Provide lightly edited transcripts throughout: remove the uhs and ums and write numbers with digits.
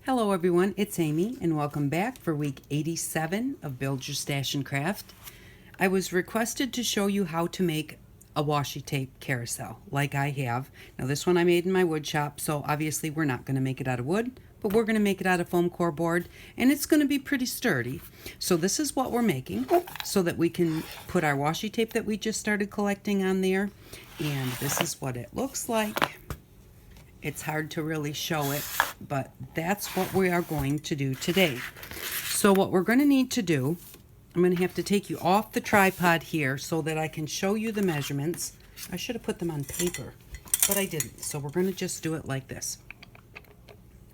Hello everyone, it's Amy and welcome back for week 87 of Build Your Stash and Craft. I was requested to show you how to make a washi tape carousel like I have. Now this one I made in my wood shop, so obviously we're not going to make it out of wood, but we're going to make it out of foam core board and it's going to be pretty sturdy. So this is what we're making so that we can put our washi tape that we just started collecting on there, and this is what it looks like. It's hard to really show it, but that's what we are going to do today. So what we're going to need to do, I'm going to have to take you off the tripod here so that I can show you the measurements. I should have put them on paper, but I didn't. So we're going to just do it like this.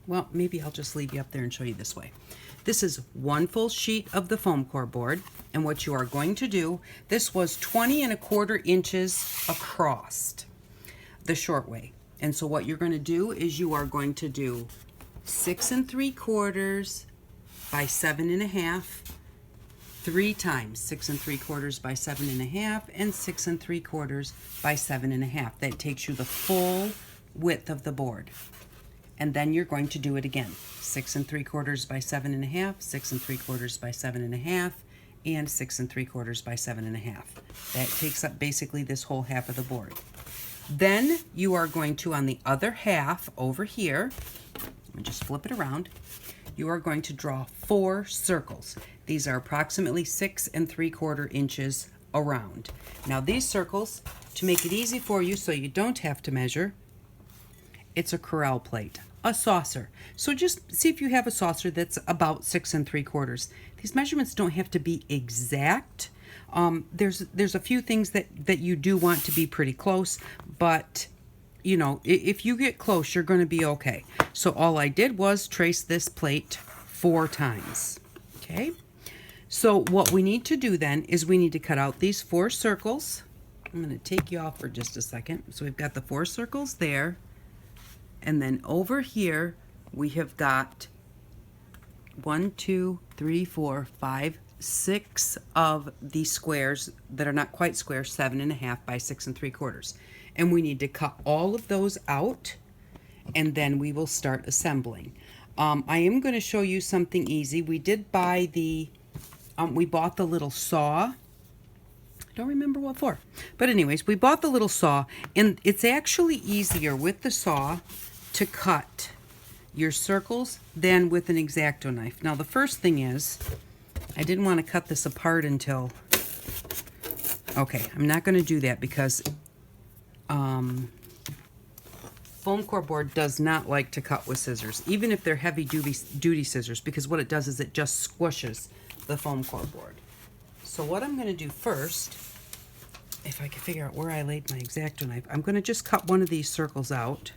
Well, maybe I'll just leave you up there and show you this way. This is one full sheet of the foam core board, and what you are going to do, this was 20 1/4 inches across the short way. And so what you're going to do is you are going to do 6 3/4 by 7 1/2 3 times 6 3/4 by 7 1/2 and 6 3/4 by 7 1/2. That takes you the full width of the board. And then you're going to do it again. 6 3/4 by 7 1/2, 6 3/4 by 7 1/2, and 6 3/4 by 7 1/2. That takes up basically this whole half of the board. Then you are going to, on the other half over here, let me just flip it around, you are going to draw 4 circles. These are approximately 6 3/4 inches around. Now these circles, to make it easy for you so you don't have to measure, it's a Carousel plate, a saucer. So just see if you have a saucer that's about 6 3/4. These measurements don't have to be exact. There's a few things that you do want to be pretty close, but you know, if you get close, you're going to be okay. So all I did was trace this plate 4 times. Okay, so what we need to do then is we need to cut out these 4 circles. I'm going to take you off for just a second. So we've got the 4 circles there, and then over here we have got 1, 2, 3, 4, 5, 6 of these squares that are not quite squares, 7 1/2 by 6 3/4. And we need to cut all of those out, and then we will start assembling. I am going to show you something easy. We did buy the, we bought the little saw. I don't remember what for. But anyways, we bought the little saw, and it's actually easier with the saw to cut your circles than with an X-Acto knife. Now the first thing is, I didn't want to cut this apart until, okay, I'm not going to do that because foam core board does not like to cut with scissors, even if they're heavy duty scissors, because what it does is it just squishes the foam core board. So what I'm going to do first, if I can figure out where I laid my X-Acto knife, I'm going to just cut one of these circles out.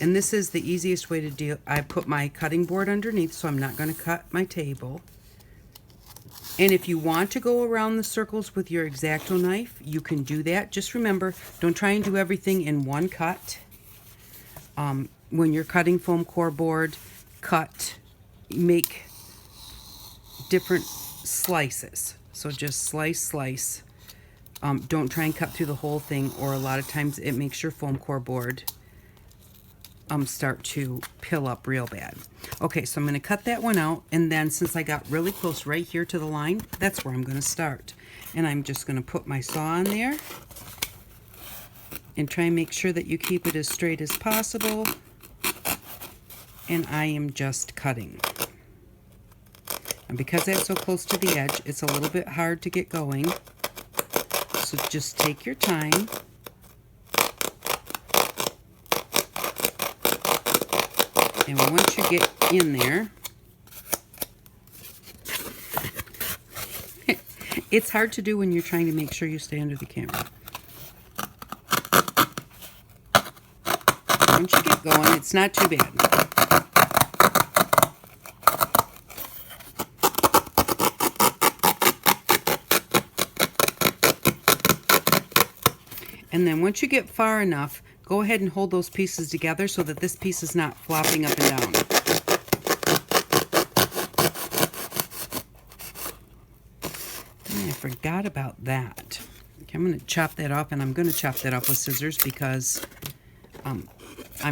And this is the easiest way to do. I put my cutting board underneath, so I'm not going to cut my table. And if you want to go around the circles with your X-Acto knife, you can do that. Just remember, don't try and do everything in one cut. When you're cutting foam core board, make different slices. So just slice. Don't try and cut through the whole thing, or a lot of times it makes your foam core board start to pill up real bad. Okay, so I'm going to cut that one out, and then since I got really close right here to the line, that's where I'm going to start. And I'm just going to put my saw on there and try and make sure that you keep it as straight as possible. And I am just cutting. And because that's so close to the edge, it's a little bit hard to get going. So just take your time. And once you get in there, it's hard to do when you're trying to make sure you stay under the camera. Once you get going, it's not too bad. And then once you get far enough, go ahead and hold those pieces together so that this piece is not flopping up and down. And I forgot about that. Okay, I'm going to chop that off, and I'm going to chop that off with scissors because I'm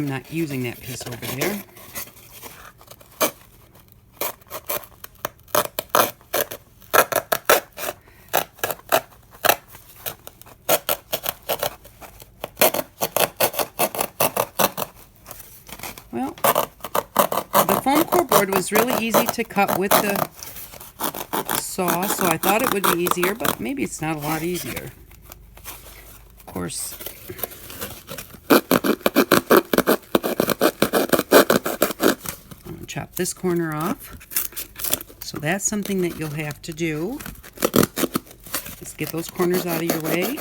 not using that piece over there. The foam core board was really easy to cut with the saw, so I thought it would be easier, but maybe it's not a lot easier. Of course, I'm going to chop this corner off. So that's something that you'll have to do. Just get those corners out of your way.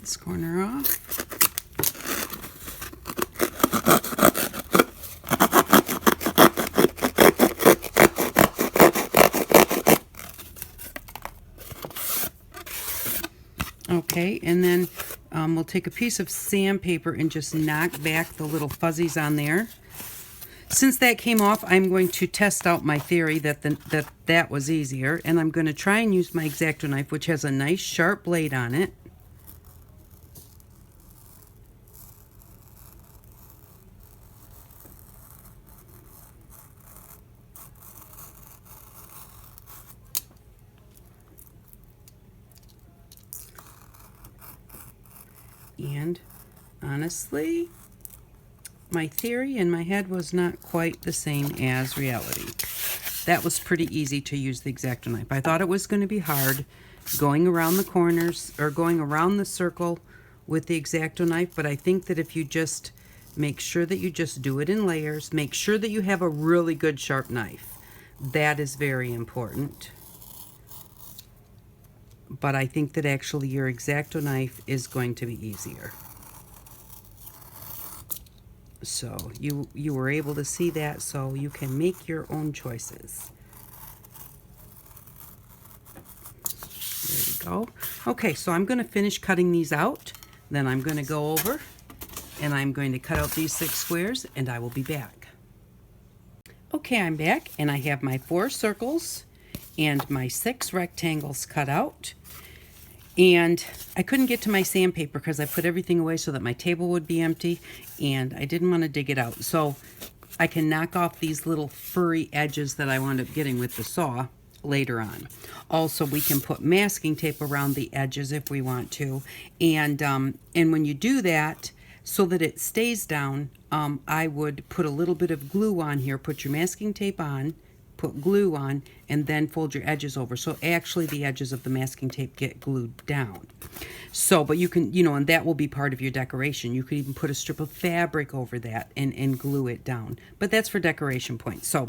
This corner off. Okay, and then we'll take a piece of sandpaper and just knock back the little fuzzies on there. Since that came off, I'm going to test out my theory that that was easier, and I'm going to try and use my X-Acto knife, which has a nice sharp blade on it. And honestly, my theory in my head was not quite the same as reality. That was pretty easy to use the X-Acto knife. I thought it was going to be hard going around the corners or going around the circle with the X-Acto knife, but I think that if you just make sure that you just do it in layers, make sure that you have a really good sharp knife. That is very important. But I think that actually your X-Acto knife is going to be easier. So you were able to see that, so you can make your own choices. There we go. Okay, so I'm going to finish cutting these out. Then I'm going to go over and I'm going to cut out these 6 squares, and I will be back. Okay, I'm back, and I have my 4 circles and my 6 rectangles cut out. And I couldn't get to my sandpaper because I put everything away so that my table would be empty, and I didn't want to dig it out. So I can knock off these little furry edges that I wound up getting with the saw later on. Also, we can put masking tape around the edges if we want to. And when you do that, so that it stays down, I would put a little bit of glue on here, put your masking tape on, put glue on, and then fold your edges over. So actually the edges of the masking tape get glued down. So, but you can, and that will be part of your decoration. You could even put a strip of fabric over that and glue it down. But that's for decoration points. So,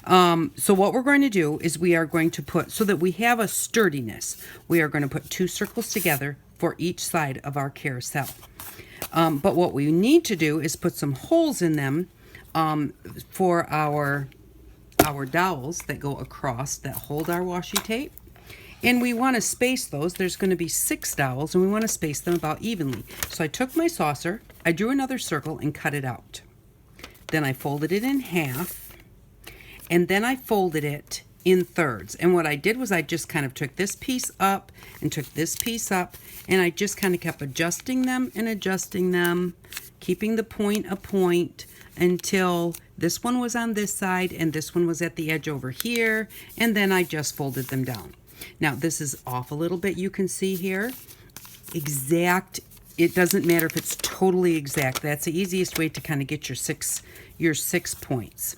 so what we're going to do is we are going to put, so that we have a sturdiness, we are going to put 2 circles together for each side of our carousel. But what we need to do is put some holes in them for our dowels that go across that hold our washi tape. And we want to space those. There's going to be 6 dowels, and we want to space them about evenly. So I took my saucer, I drew another circle and cut it out. Then I folded it in half, and then I folded it in thirds. And what I did was I just kind of took this piece up and took this piece up, and I just kind of kept adjusting them and adjusting them, keeping the point a point until this one was on this side and this one was at the edge over here, and then I just folded them down. Now this is off a little bit, you can see here. Exact, it doesn't matter if it's totally exact. That's the easiest way to kind of get your six points.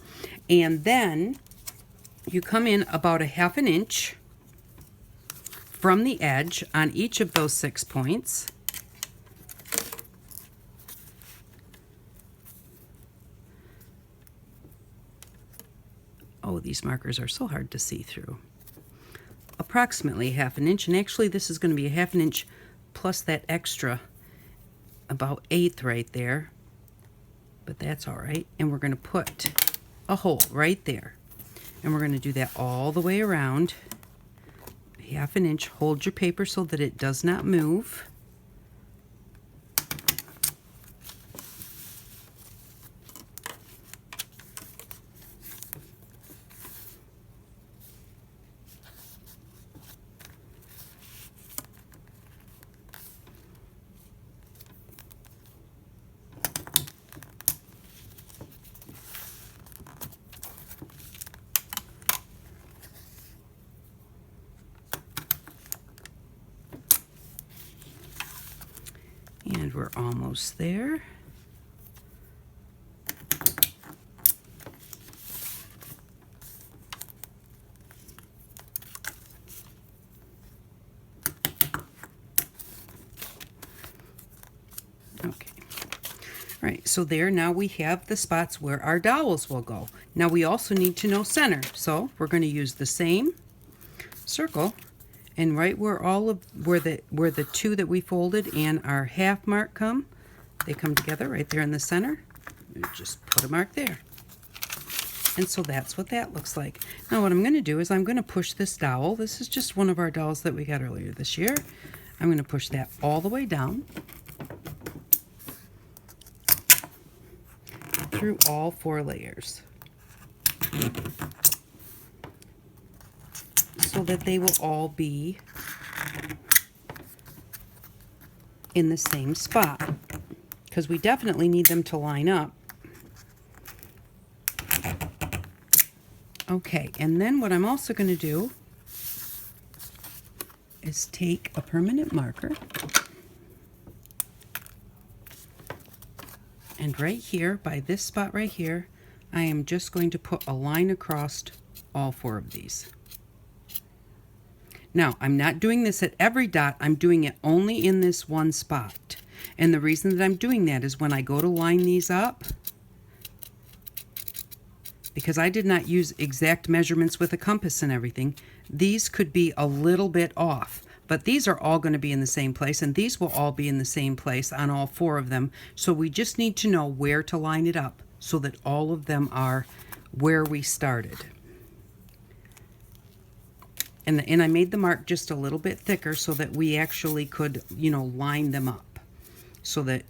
And then you come in about a 1/2 inch from the edge on each of those 6 points. Oh, these markers are so hard to see through. Approximately 1/2 inch, and actually this is going to be a 1/2 inch plus that extra, about 1/8 right there, but that's all right. And we're going to put a hole right there, and we're going to do that all the way around. 1/2 inch. Hold your paper so that it does not move. We're almost there. Okay. All right, so there, now we have the spots where our dowels will go. Now we also need to know center, so we're going to use the same circle, and right where where the two that we folded and our half mark come, they come together right there in the center. We just put a mark there. And so that's what that looks like. Now what I'm going to do is I'm going to push this dowel. This is just one of our dowels that we got earlier this year. I'm going to push that all the way down through all 4 layers so that they will all be in the same spot, because we definitely need them to line up. Okay, and then what I'm also going to do is take a permanent marker, and right here, by this spot right here, I am just going to put a line across all 4 of these. Now, I'm not doing this at every dot, I'm doing it only in this one spot. And the reason that I'm doing that is when I go to line these up, because I did not use exact measurements with a compass and everything, these could be a little bit off. But these are all going to be in the same place, and these will all be in the same place on all 4 of them. So we just need to know where to line it up so that all of them are where we started. And I made the mark just a little bit thicker so that we actually could, you know, line them up. So that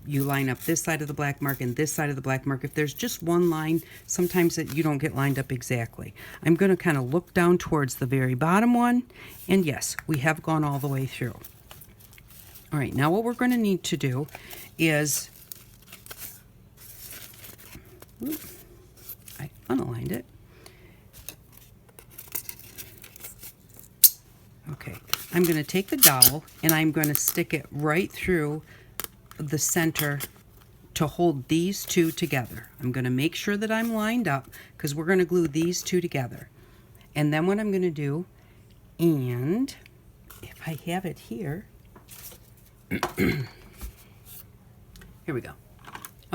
you line up this side of the black mark and this side of the black mark. If there's just one line, sometimes you don't get lined up exactly. I'm going to kind of look down towards the very bottom one, and yes, we have gone all the way through. All right, now what we're going to need to do is, I unaligned it. Okay, I'm going to take the dowel and I'm going to stick it right through the center to hold these 2 together. I'm going to make sure that I'm lined up because we're going to glue these 2 together. And then what I'm going to do, and if I have it here, here we go.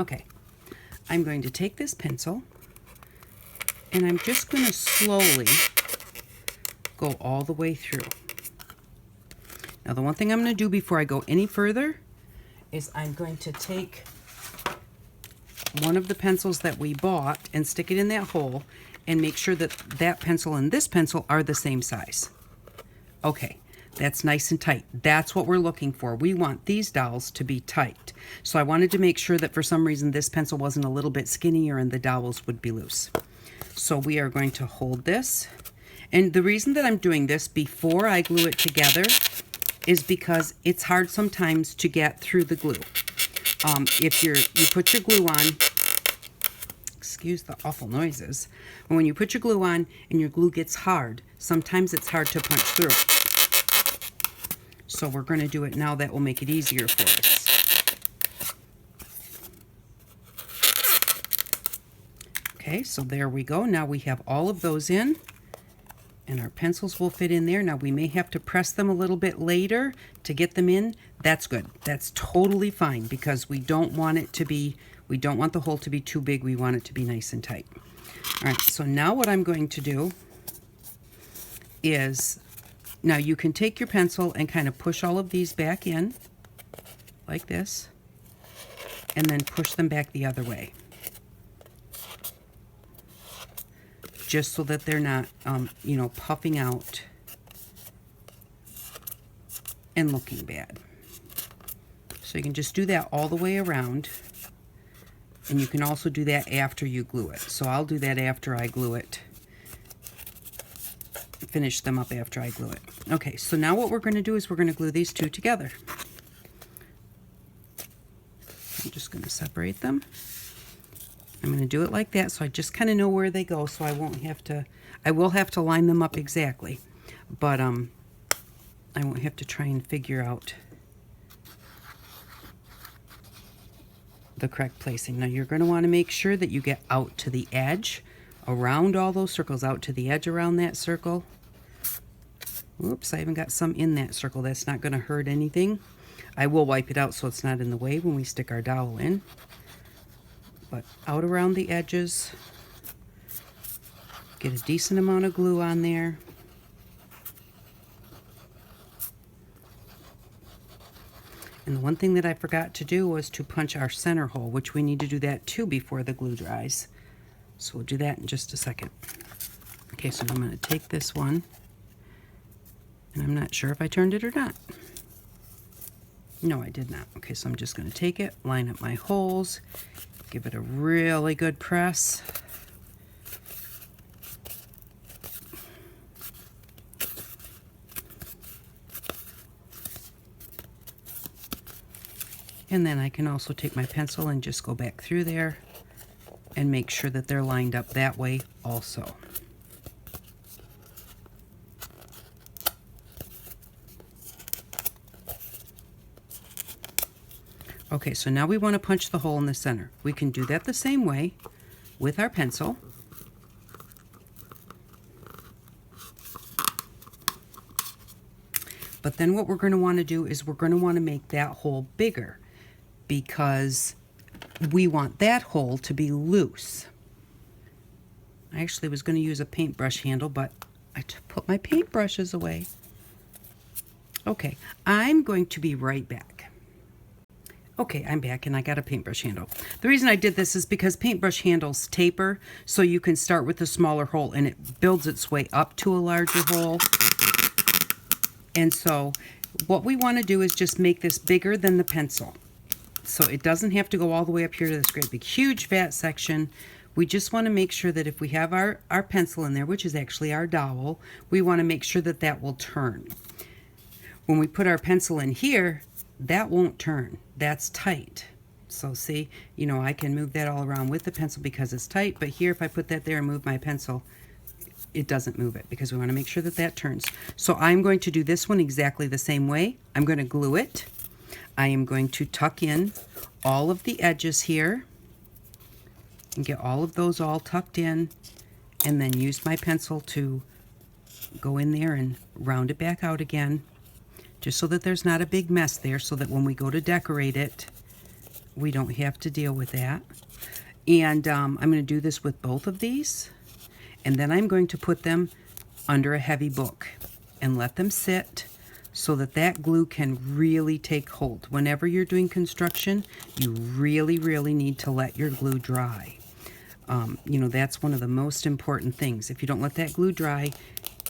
Okay, I'm going to take this pencil and I'm just going to slowly go all the way through. Now the one thing I'm going to do before I go any further is I'm going to take one of the pencils that we bought and stick it in that hole and make sure that that pencil and this pencil are the same size. Okay, that's nice and tight. That's what we're looking for. We want these dowels to be tight. So I wanted to make sure that for some reason this pencil wasn't a little bit skinnier and the dowels would be loose. So we are going to hold this. And the reason that I'm doing this before I glue it together is because it's hard sometimes to get through the glue. If you put your glue on, excuse the awful noises, but when you put your glue on and your glue gets hard, sometimes it's hard to punch through it. So we're going to do it now. That will make it easier for us. Okay, so there we go. Now we have all of those in. And our pencils will fit in there. Now we may have to press them a little bit later to get them in. That's good. That's totally fine because we don't want it to be, we don't want the hole to be too big. We want it to be nice and tight. All right, so now what I'm going to do is, now you can take your pencil and kind of push all of these back in like this and then push them back the other way. Just so that they're not, you know, puffing out and looking bad. So you can just do that all the way around. And you can also do that after you glue it. So I'll do that after I glue it. Finish them up after I glue it. Okay, so now what we're going to do is we're going to glue these 2 together. I'm just going to separate them. I'm going to do it like that so I just kind of know where they go so I won't have to, I will have to line them up exactly, but I won't have to try and figure out the correct placing. Now you're going to want to make sure that you get out to the edge, around all those circles, out to the edge around that circle. Oops, I even got some in that circle. That's not going to hurt anything. I will wipe it out so it's not in the way when we stick our dowel in. But out around the edges, get a decent amount of glue on there. And the one thing that I forgot to do was to punch our center hole, which we need to do that too before the glue dries. So we'll do that in just a second. Okay, so I'm going to take this one, and I'm not sure if I turned it or not. No, I did not. Okay, so I'm just going to take it, line up my holes, give it a really good press. And then I can also take my pencil and just go back through there and make sure that they're lined up that way also. Okay, so now we want to punch the hole in the center. We can do that the same way with our pencil. But then what we're going to want to do is we're going to want to make that hole bigger, because we want that hole to be loose. I actually was going to use a paintbrush handle, but I put my paintbrushes away. Okay, I'm going to be right back. Okay, I'm back and I got a paintbrush handle. The reason I did this is because paintbrush handles taper, so you can start with a smaller hole and it builds its way up to a larger hole. And so what we want to do is just make this bigger than the pencil. So it doesn't have to go all the way up here to this great big huge fat section. We just want to make sure that if we have our pencil in there, which is actually our dowel, we want to make sure that that will turn. When we put our pencil in here, that won't turn. That's tight. So see, you know, I can move that all around with the pencil because it's tight, but here if I put that there and move my pencil, it doesn't move it because we want to make sure that that turns. So I'm going to do this one exactly the same way. I'm going to glue it. I am going to tuck in all of the edges here and get all of those all tucked in, and then use my pencil to go in there and round it back out again, just so that there's not a big mess there, so that when we go to decorate it, we don't have to deal with that. And I'm going to do this with both of these, and then I'm going to put them under a heavy book and let them sit so that that glue can really take hold. Whenever you're doing construction, you really, really need to let your glue dry. You know, that's one of the most important things. If you don't let that glue dry,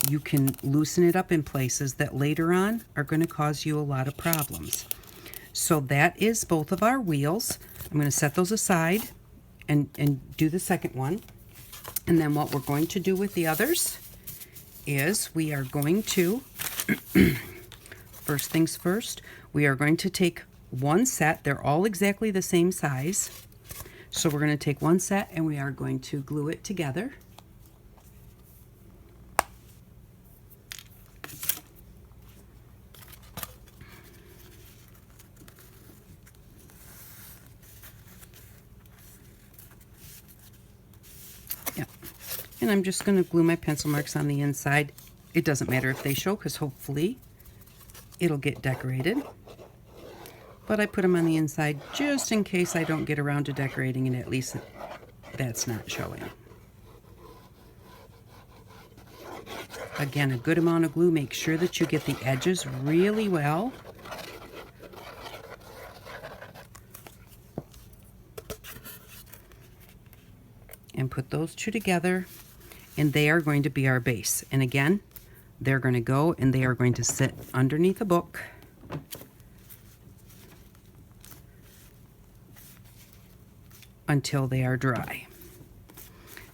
you can loosen it up in places that later on are going to cause you a lot of problems. So that is both of our wheels. I'm going to set those aside and do the second one. And then what we're going to do with the others is we are going to, first things first, we are going to take one set. They're all exactly the same size. So we're going to take one set and we are going to glue it together. Yeah. And I'm just going to glue my pencil marks on the inside. It doesn't matter if they show because hopefully it'll get decorated. But I put them on the inside just in case I don't get around to decorating, and at least that's not showing. Again, a good amount of glue. Make sure that you get the edges really well. And put those two together, and they are going to be our base. And again, they're going to go and they are going to sit underneath a book. Until they are dry.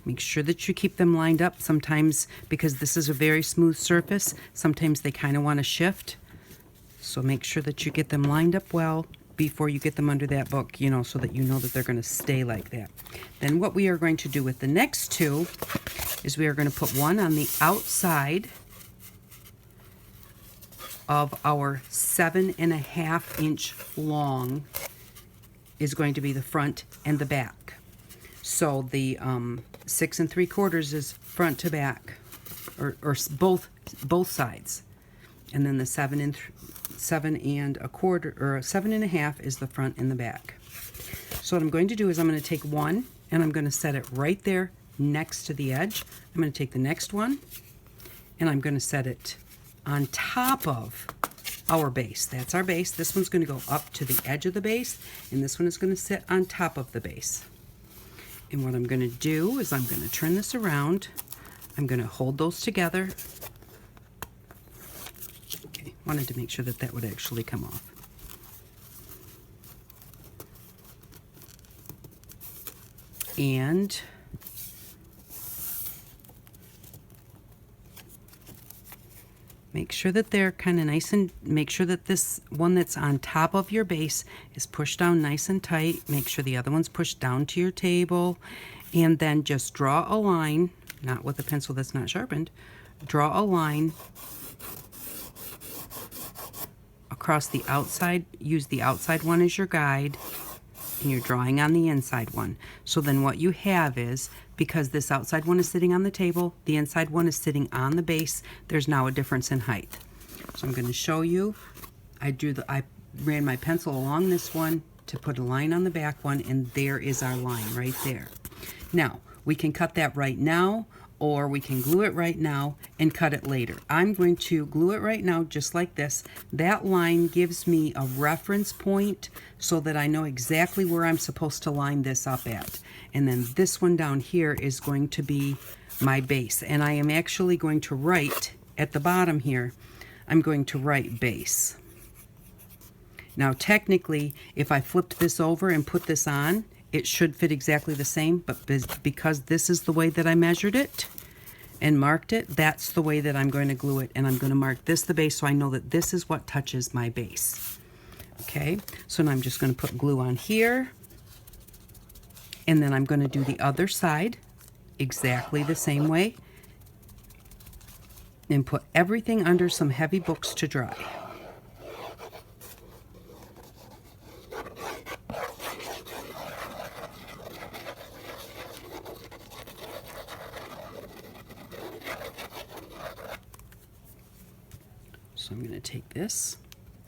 Make sure that you keep them lined up. Sometimes, because this is a very smooth surface, sometimes they kind of want to shift. So make sure that you get them lined up well before you get them under that book, you know, so that you know that they're going to stay like that. Then what we are going to do with the next two is we are going to put one on the outside of our 7.5 inch long is going to be the front and the back. So the 6 3/4 is front to back, or both sides, and then the 7 1/4 or 7 1/2 is the front and the back. So what I'm going to do is I'm going to take one and I'm going to set it right there next to the edge. I'm going to take the next one and I'm going to set it on top of our base. That's our base. This one's going to go up to the edge of the base, and this one is going to sit on top of the base. And what I'm going to do is I'm going to turn this around. I'm going to hold those together. Okay, wanted to make sure that that would actually come off. And make sure that they're kind of nice, and make sure that this one that's on top of your base is pushed down nice and tight. Make sure the other one's pushed down to your table, and then just draw a line, not with a pencil that's not sharpened, draw a line across the outside. Use the outside one as your guide, and you're drawing on the inside one. So then what you have is, because this outside one is sitting on the table, the inside one is sitting on the base, there's now a difference in height. So I'm going to show you. I ran my pencil along this one to put a line on the back one, and there is our line right there. Now, we can cut that right now, or we can glue it right now and cut it later. I'm going to glue it right now just like this. That line gives me a reference point so that I know exactly where I'm supposed to line this up at. And then this one down here is going to be my base. And I am actually going to write at the bottom here, I'm going to write base. Now technically, if I flipped this over and put this on, it should fit exactly the same, but because this is the way that I measured it and marked it, that's the way that I'm going to glue it. And I'm going to mark this the base so I know that this is what touches my base. Okay, so now I'm just going to put glue on here, and then I'm going to do the other side exactly the same way and put everything under some heavy books to dry. So I'm going to take this,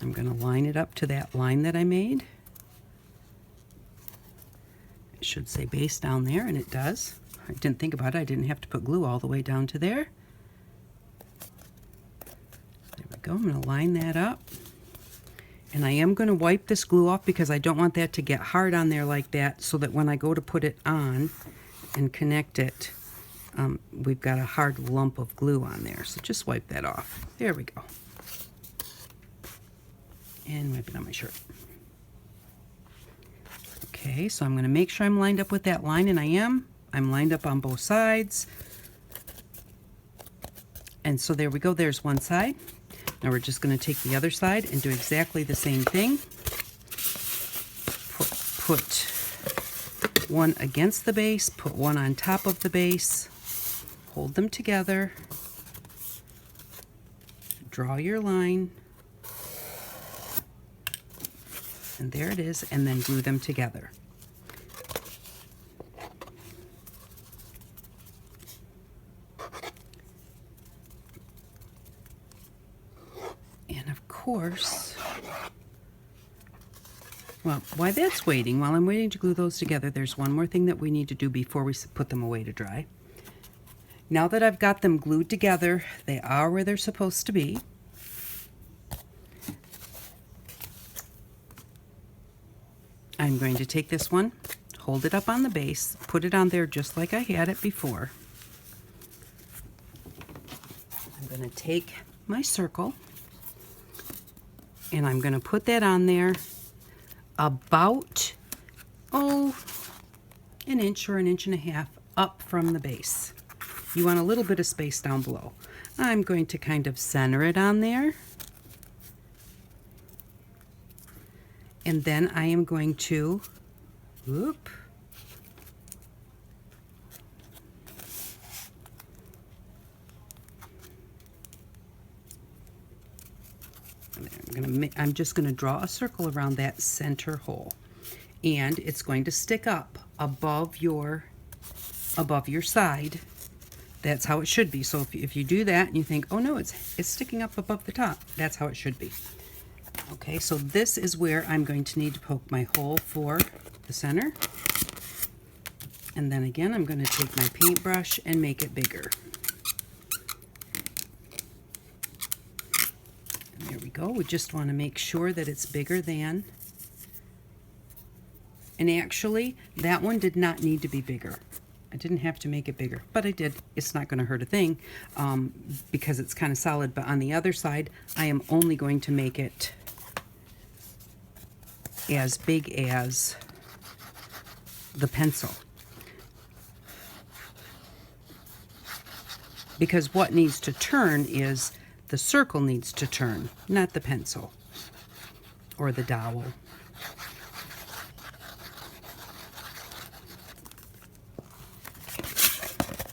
I'm going to line it up to that line that I made. It should say base down there, and it does. I didn't think about it. I didn't have to put glue all the way down to there. There we go. I'm going to line that up. And I am going to wipe this glue off because I don't want that to get hard on there like that, so that when I go to put it on and connect it, we've got a hard lump of glue on there. So just wipe that off. There we go. And wipe it on my shirt. Okay, so I'm going to make sure I'm lined up with that line, and I am. I'm lined up on both sides. And so there we go. There's one side. Now we're just going to take the other side and do exactly the same thing. Put one against the base, put one on top of the base, hold them together, draw your line, and there it is, and then glue them together. And of course, well, while that's waiting, while I'm waiting to glue those together, there's one more thing that we need to do before we put them away to dry. Now that I've got them glued together, they are where they're supposed to be. I'm going to take this one, hold it up on the base, put it on there just like I had it before. I'm going to take my circle, and I'm going to put that on there about, an inch or an inch and a half up from the base. You want a little bit of space down below. I'm going to kind of center it on there. And then I am going to, I'm just going to draw a circle around that center hole. and it's going to stick up above your side. That's how it should be. So if you do that and you think, oh no, it's sticking up above the top, that's how it should be. Okay, so this is where I'm going to need to poke my hole for the center. And then again, I'm going to take my paintbrush and make it bigger. And there we go. We just want to make sure that it's bigger than. And actually, that one did not need to be bigger. I didn't have to make it bigger, but I did. It's not going to hurt a thing because it's kind of solid. But on the other side, I am only going to make it as big as the pencil. Because what needs to turn is the circle needs to turn, not the pencil or the dowel.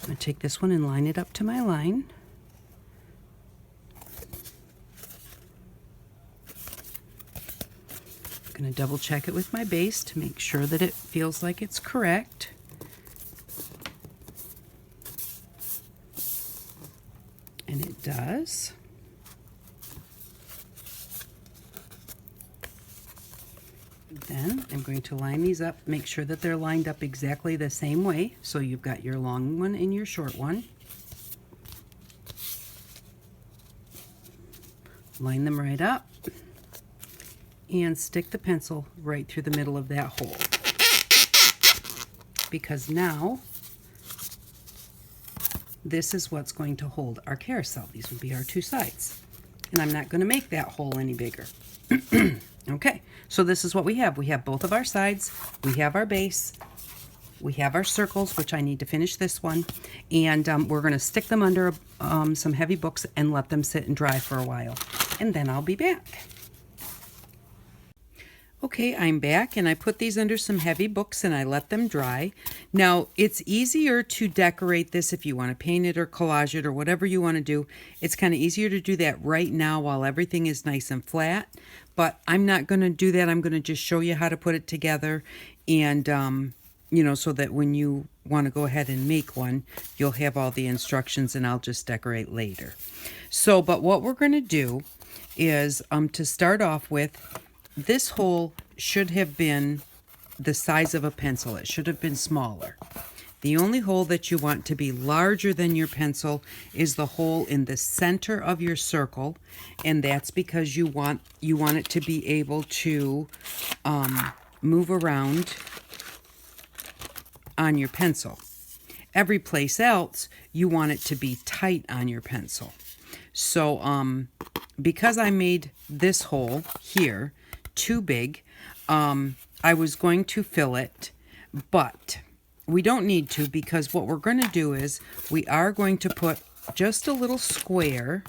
I'm going to take this one and line it up to my line. I'm going to double check it with my base to make sure that it feels like it's correct. And it does. Then I'm going to line these up, make sure that they're lined up exactly the same way. So you've got your long one and your short one. Line them right up and stick the pencil right through the middle of that hole. Because now this is what's going to hold our carousel. These will be our two sides. And I'm not going to make that hole any bigger. Okay, so this is what we have. We have both of our sides. We have our base. We have our circles, which I need to finish this one. And we're going to stick them under some heavy books and let them sit and dry for a while. And then I'll be back. Okay, I'm back, and I put these under some heavy books and I let them dry. Now, it's easier to decorate this if you want to paint it or collage it or whatever you want to do. It's kind of easier to do that right now while everything is nice and flat, but I'm not going to do that. I'm going to just show you how to put it together and, you know, so that when you want to go ahead and make one, you'll have all the instructions and I'll just decorate later. So, but what we're going to do is to start off with, this hole should have been the size of a pencil. It should have been smaller. The only hole that you want to be larger than your pencil is the hole in the center of your circle, and that's because you want it to be able to move around on your pencil. Every place else, you want it to be tight on your pencil. So because I made this hole here too big, I was going to fill it, but we don't need to, because what we're going to do is we are going to put just a little square.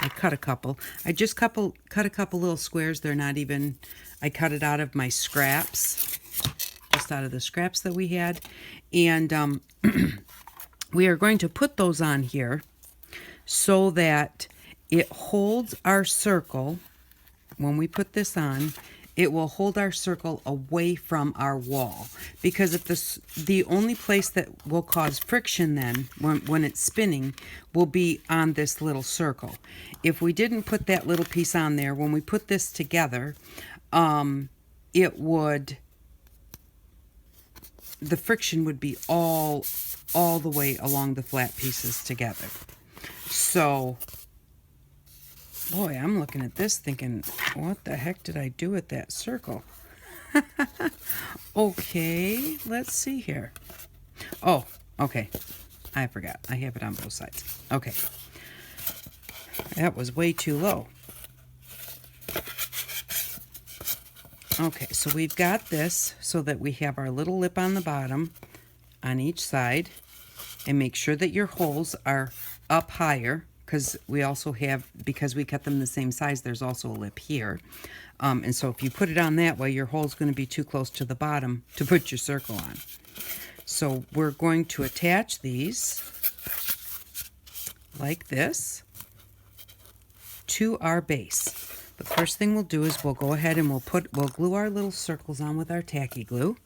I cut a couple. I just cut a couple little squares. They're not even, I cut it out of my scraps, just out of the scraps that we had. And we are going to put those on here so that it holds our circle. When we put this on, it will hold our circle away from our wall, because if the only place that will cause friction then when it's spinning will be on this little circle. If we didn't put that little piece on there, when we put this together, it would, the friction would be all the way along the flat pieces together. So boy, I'm looking at this thinking, what the heck did I do with that circle? Okay, let's see here. Oh, okay. I forgot. I have it on both sides. Okay. That was way too low. Okay, so we've got this so that we have our little lip on the bottom on each side. And make sure that your holes are up higher, because we also have, because we cut them the same size, there's also a lip here. And so if you put it on that way, your hole's going to be too close to the bottom to put your circle on. So we're going to attach these like this to our base. The first thing we'll do is we'll go ahead and we'll glue our little circles on with our tacky glue.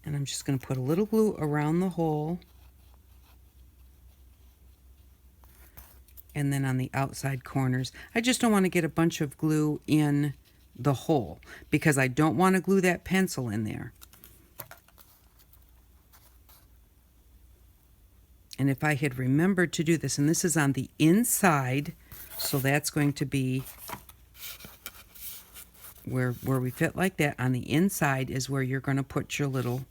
And I'm just going to put a little glue around the hole. And then on the outside corners. I just don't want to get a bunch of glue in the hole because I don't want to glue that pencil in there. And if I had remembered to do this, and this is on the inside, so that's going to be where we fit like that. On the inside is where you're going to put your little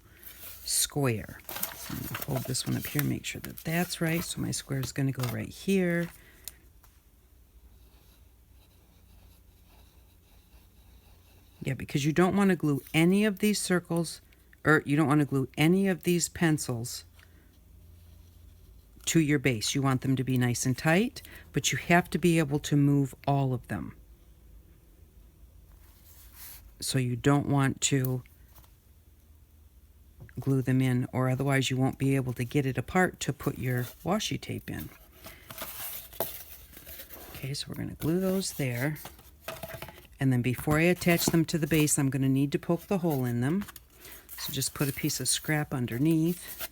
square. So I'm going to hold this one up here, make sure that that's right. So my square is going to go right here. Yeah, because you don't want to glue any of these circles, or you don't want to glue any of these pencils to your base. You want them to be nice and tight, but you have to be able to move all of them. So you don't want to glue them in, or otherwise you won't be able to get it apart to put your washi tape in. Okay, so we're going to glue those there. And then before I attach them to the base, I'm going to need to poke the hole in them. So just put a piece of scrap underneath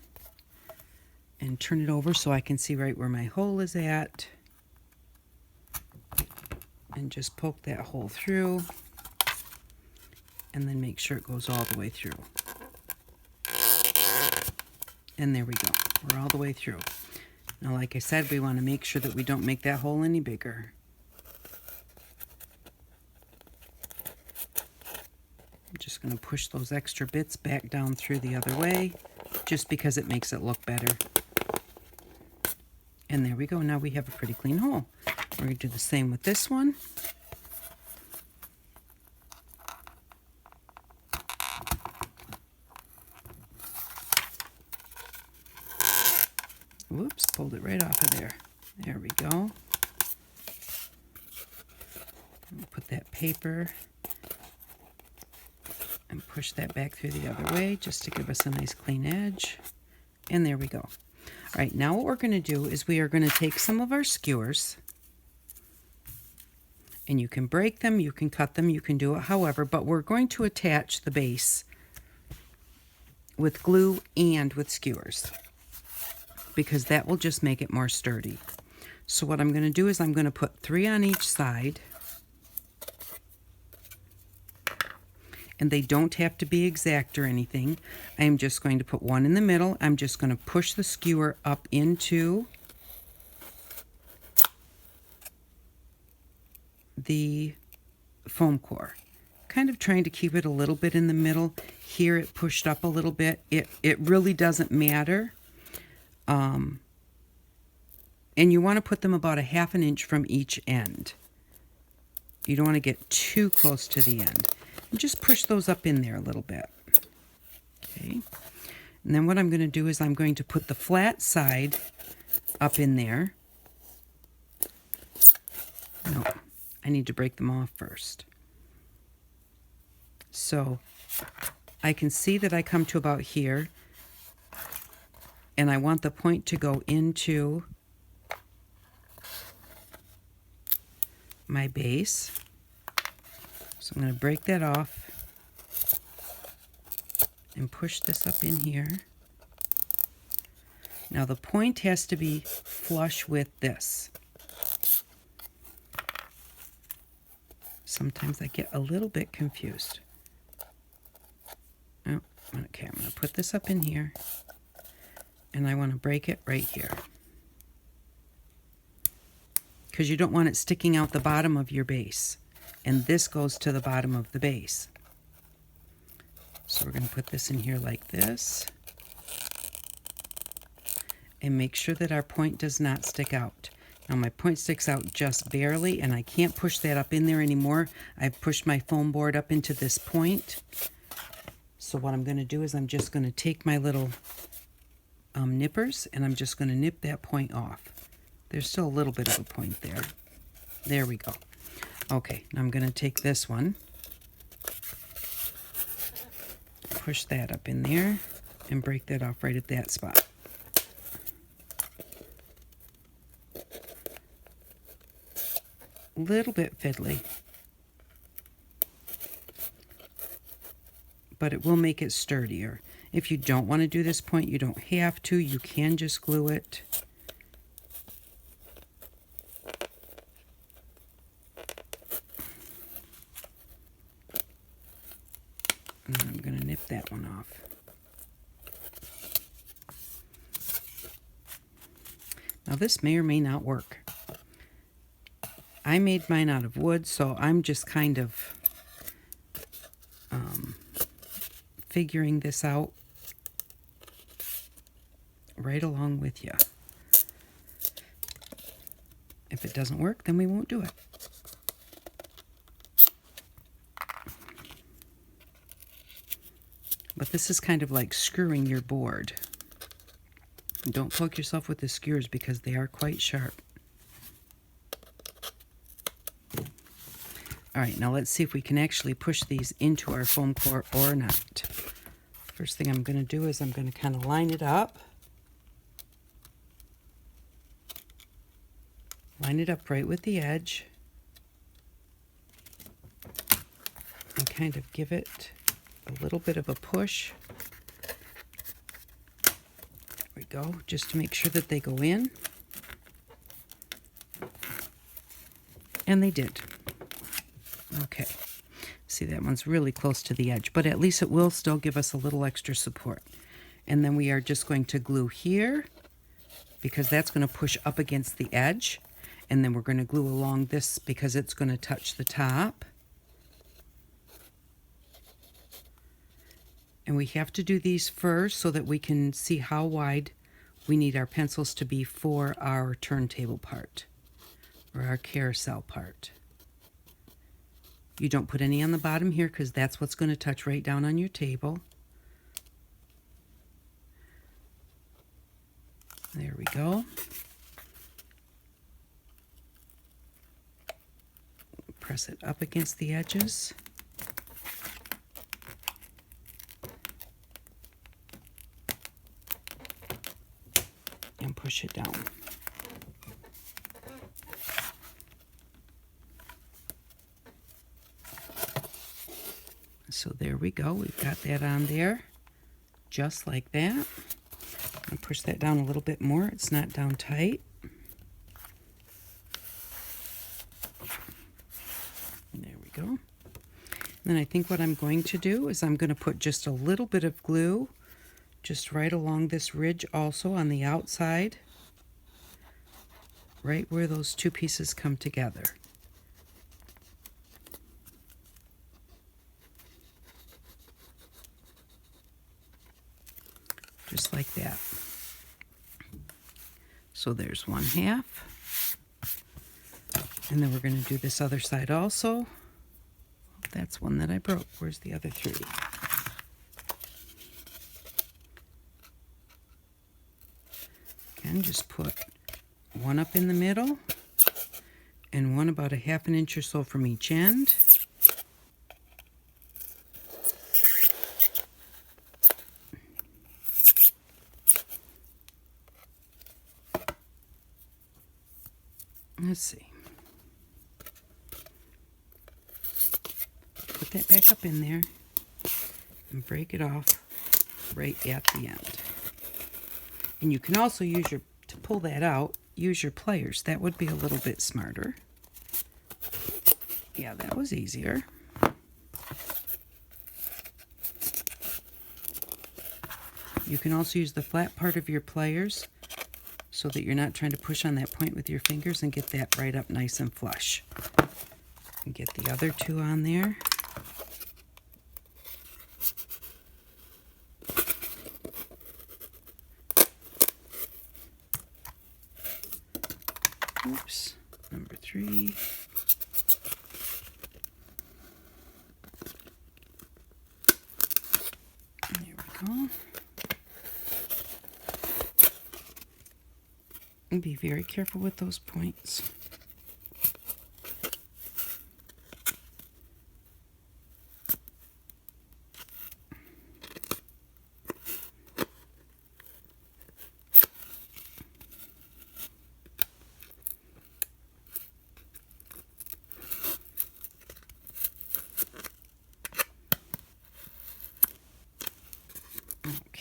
and turn it over so I can see right where my hole is at. And just poke that hole through. And then make sure it goes all the way through. And there we go. We're all the way through. Now, like I said, we want to make sure that we don't make that hole any bigger. I'm just going to push those extra bits back down through the other way, just because it makes it look better. And there we go. Now we have a pretty clean hole. We're going to do the same with this one. Whoops, pulled it right off of there. There we go. Put that paper and push that back through the other way just to give us a nice clean edge. And there we go. All right, now what we're going to do is we are going to take some of our skewers, and you can break them, you can cut them, you can do it however, but we're going to attach the base with glue and with skewers because that will just make it more sturdy. So what I'm going to do is I'm going to put 3 on each side. And they don't have to be exact or anything. I am just going to put 1 in the middle. I'm just going to push the skewer up into the foam core. Kind of trying to keep it a little bit in the middle. Here it pushed up a little bit. It really doesn't matter. And you want to put them about a 1/2 inch from each end. You don't want to get too close to the end. And just push those up in there a little bit. Okay. And then what I'm going to do is I'm going to put the flat side up in there. No, I need to break them off first. So I can see that I come to about here, and I want the point to go into my base. So I'm going to break that off and push this up in here. Now the point has to be flush with this. Sometimes I get a little bit confused. Oh, okay, I'm going to put this up in here, and I want to break it right here, because you don't want it sticking out the bottom of your base. And this goes to the bottom of the base. So we're going to put this in here like this. And make sure that our point does not stick out. Now my point sticks out just barely, and I can't push that up in there anymore. I've pushed my foam board up into this point. So what I'm going to do is I'm just going to take my little nippers, and I'm just going to nip that point off. There's still a little bit of a point there. There we go. Okay, now I'm going to take this one, push that up in there, and break that off right at that spot. little bit fiddly, but it will make it sturdier. If you don't want to do this point, you don't have to. You can just glue it. And I'm going to nip that one off. Now this may or may not work. I made mine out of wood, so I'm just kind of figuring this out right along with you. If it doesn't work, then we won't do it. But this is kind of like screwing your board. Don't poke yourself with the skewers because they are quite sharp. All right, now let's see if we can actually push these into our foam core or not. First thing I'm going to do is I'm going to kind of line it up. Line it up right with the edge. And kind of give it a little bit of a push. There we go, just to make sure that they go in. And they did. Okay, see, that one's really close to the edge, but at least it will still give us a little extra support. And then we are just going to glue here because that's going to push up against the edge. And then we're going to glue along this because it's going to touch the top. And we have to do these first so that we can see how wide we need our pencils to be for our turntable part or our carousel part. You don't put any on the bottom here because that's what's going to touch right down on your table. There we go. Press it up against the edges. And push it down. So there we go. We've got that on there, just like that. And push that down a little bit more. It's not down tight. There we go. And then I think what I'm going to do is I'm going to put just a little bit of glue just right along this ridge also on the outside, right where those two pieces come together. Just like that. So there's one half. And then we're going to do this other side also. That's one that I broke. Where's the other three? Again, just put one up in the middle and one about a ½ inch or so from each end. Let's see. Put that back up in there and break it off right at the end. And you can also use to pull that out, use your pliers. That would be a little bit smarter. Yeah, that was easier. You can also use the flat part of your pliers so that you're not trying to push on that point with your fingers, and get that right up nice and flush. And get the other two on there. Oops, number 3. There we go. And be very careful with those points.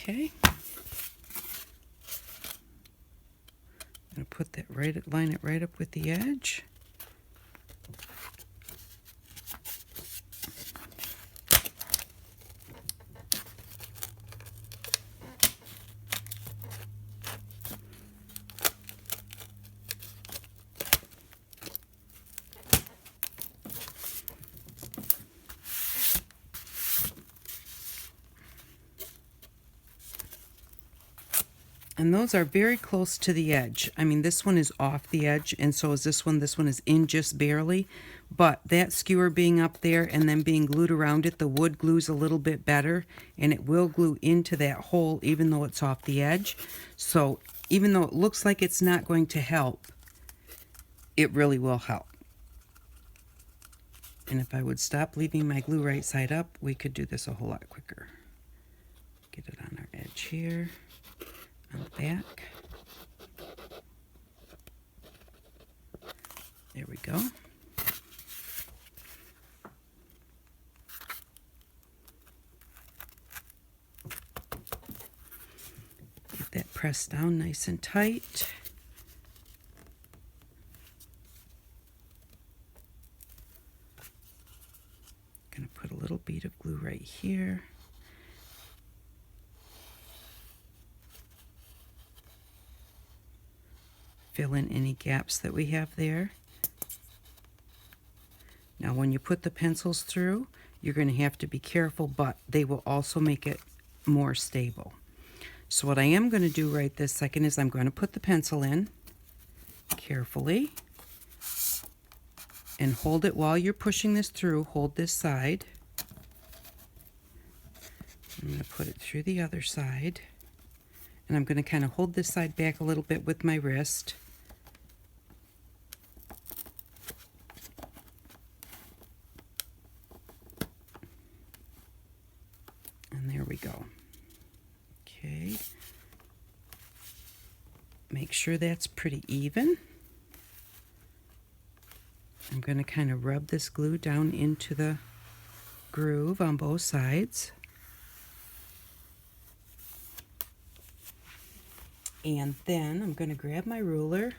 Okay. I'm going to put that line it right up with the edge. And those are very close to the edge. I mean, this one is off the edge, and so is this one. This one is in just barely. But that skewer being up there and then being glued around it, the wood glues a little bit better, and it will glue into that hole even though it's off the edge. So even though it looks like it's not going to help, it really will help. And if I would stop leaving my glue right side up, we could do this a whole lot quicker. Get it on our edge here. On the back. There we go. Get that pressed down nice and tight. Gonna put a little bead of glue right here. Fill in any gaps that we have there. Now when you put the pencils through, you're going to have to be careful, but they will also make it more stable. So what I am going to do right this second is I'm going to put the pencil in carefully and hold it while you're pushing this through. Hold this side. I'm going to put it through the other side. And I'm going to kind of hold this side back a little bit with my wrist. And there we go. Okay. Make sure that's pretty even. I'm going to kind of rub this glue down into the groove on both sides. And then I'm going to grab my ruler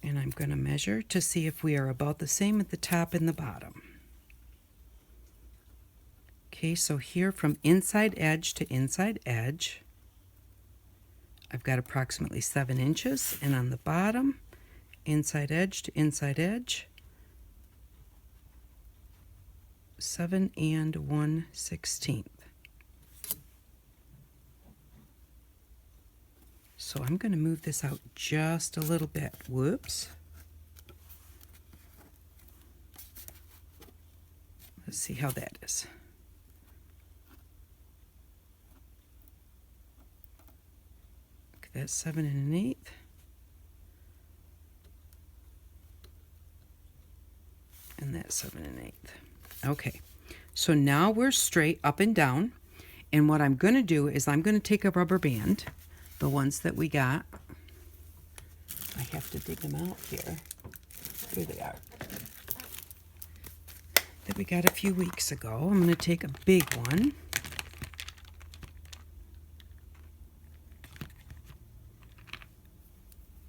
and I'm going to measure to see if we are about the same at the top and the bottom. Okay, so here from inside edge to inside edge, I've got approximately 7 inches, and on the bottom, inside edge to inside edge, 7 1/16. So I'm going to move this out just a little bit. Whoops. Let's see how that is. Okay, that's 7 1/8. And that's 7 1/8. Okay, so now we're straight up and down. And what I'm going to do is I'm going to take a rubber band, the ones that we got. I have to dig them out here. Here they are. That we got a few weeks ago. I'm going to take a big one.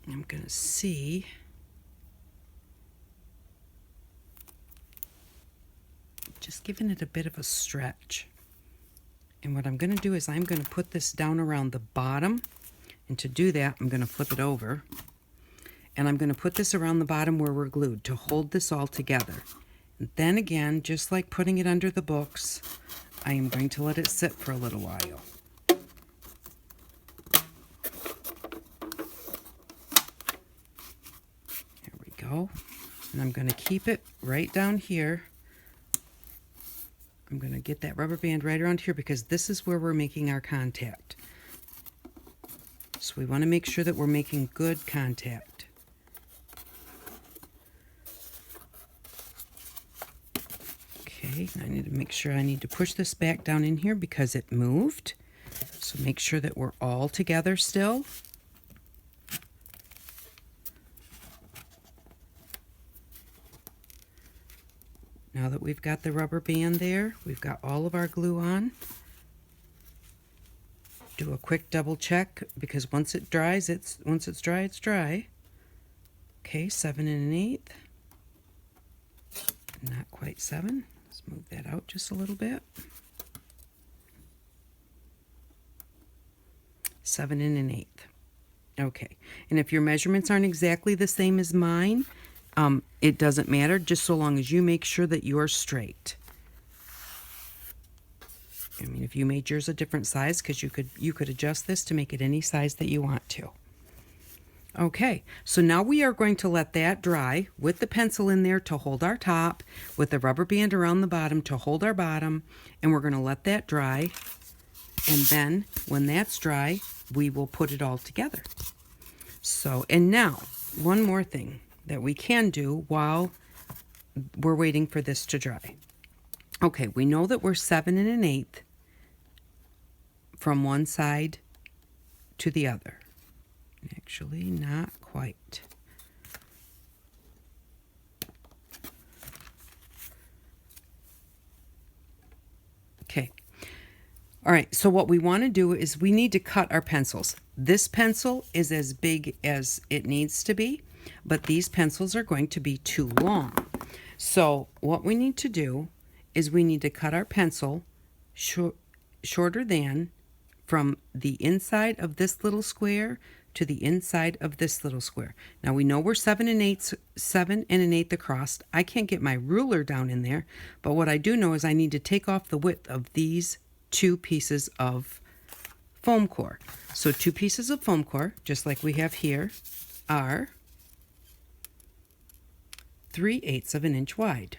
I'm going to see. Just giving it a bit of a stretch. And what I'm going to do is I'm going to put this down around the bottom. And to do that, I'm going to flip it over. And I'm going to put this around the bottom where we're glued to hold this all together. And then again, just like putting it under the books, I am going to let it sit for a little while. There we go. And I'm going to keep it right down here. I'm going to get that rubber band right around here because this is where we're making our contact. So we want to make sure that we're making good contact. Okay, I need to make sure I need to push this back down in here because it moved. So make sure that we're all together still. Now that we've got the rubber band there, we've got all of our glue on. do a quick double check because once it's dry, it's dry. Okay, 7 1/8. Not quite 7. Let's move that out just a little bit. 7 1/8. Okay, and if your measurements aren't exactly the same as mine, it doesn't matter, just so long as you make sure that you're straight. I mean, if you made yours a different size, because you could adjust this to make it any size that you want to. Okay, so now we are going to let that dry with the pencil in there to hold our top, with the rubber band around the bottom to hold our bottom, and we're going to let that dry. And then when that's dry, we will put it all together. So, and now, one more thing that we can do while we're waiting for this to dry. Okay, we know that we're 7 1/8 from one side to the other. Actually, not quite. Okay. All right, so what we want to do is we need to cut our pencils. This pencil is as big as it needs to be, but these pencils are going to be too long. So what we need to do is we need to cut our pencil shorter than from the inside of this little square to the inside of this little square. Now we know we're 7 1/8 across. I can't get my ruler down in there, but what I do know is I need to take off the width of these 2 pieces of foam core. So 2 pieces of foam core, just like we have here, are 3/8 of an inch wide.